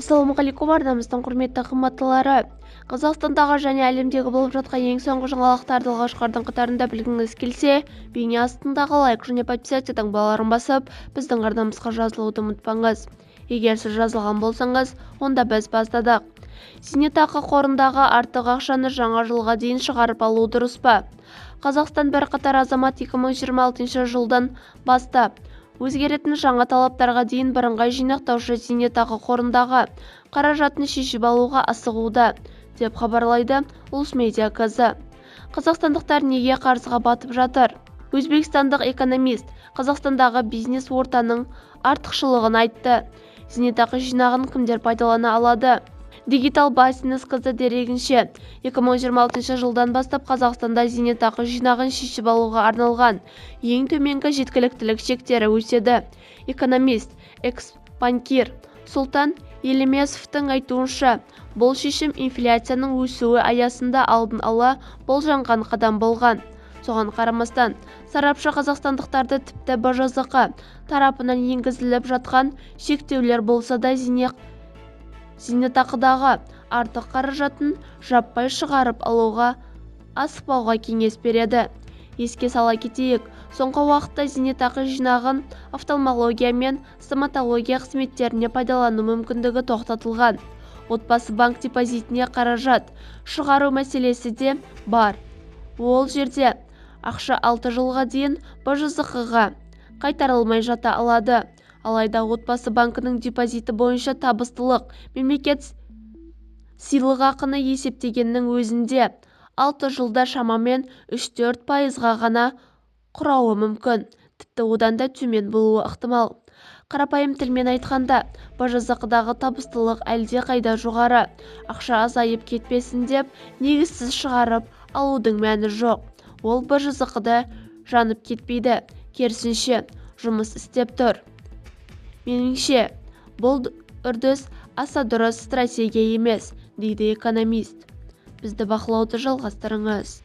Ассалаумағалейкум, арнамыздың құрметті қымбаттылары. Қазақстандағы және әлемдегі болып жатқан ең соңғы жаңалықтарды алғашқылардың қатарында білгіңіз келсе, бейне астындағы лайк және подписаться таңбаларын басып, біздің арнамызға жазылуды ұмытпаңыз. Егер сіз жазылған болсаңыз, онда біз бастадық. Зейнетақы қорындағы артық ақшаны жаңа жылға дейін шығарып алу дұрыс па? Қазақстан бірқатар азамат 2026 жылдан бастап өзгеретін жаңа талаптарға дейін бірыңғай жинақтаушы зейнетақы қорындағы қаражатын шешіп алуға асығуда, деп хабарлайды Улусмедиа КЗ. Қазақстандықтар неге қарызға батып жатыр? Өзбекстандық экономист Қазақстандағы бизнес ортаның артықшылығын айтты. Зейнетақы жинағын кімдер пайдалана алады? Digital Business КЗ дерегінше, 2026 жылдан бастап Қазақстанда зейнетақы жинағын шешіп алуға арналған ең төменгі жеткіліктілік шектері өседі. Экономист, экс-банкир Сұлтан Елемесовтің айтуынша, бұл шешім инфляцияның өсуі аясында алдын ала болжанған қадам болған. Соған қарамастан, сарапшы қазақстандықтарды тіпті БЖЗК тарапынан енгізіліп жатқан шектеулер болса да зейнетақыдағы артық қаражатын жаппай шығарып алуға асықпауға кеңес береді. Еске сала кетейік, соңғы уақытта зейнетақы жинағын офтальмология мен стоматология қызметтеріне пайдалану мүмкіндігі тоқтатылған. Отбасы банк депозитіне қаражат шығару мәселесі де бар. Ол жерде ақша 6 жылға дейін БЖЗК-ға қайтарылмай жата алады. Алайда отбасы банкінің депозиті бойынша табыстылық мемлекет сыйлықақыны есептегеннің өзінде 6 жылда шамамен 3-4% ғана құрауы мүмкін, тіпті одан да төмен болуы ықтимал. Қарапайым тілмен айтқанда, БЖЗК-дағы табыстылық әлде қайда жоғары. Ақша азайып кетпесін деп негізсіз шығарып алудың мәні жоқ. Ол БЖЗК-да жанып кетпейді, керісінше жұмыс істеп тұр. Меніңше, бұл үрдіс аса дұрыс стратегия емес, дейді экономист. Бізді бақылауды жалғастырыңыз.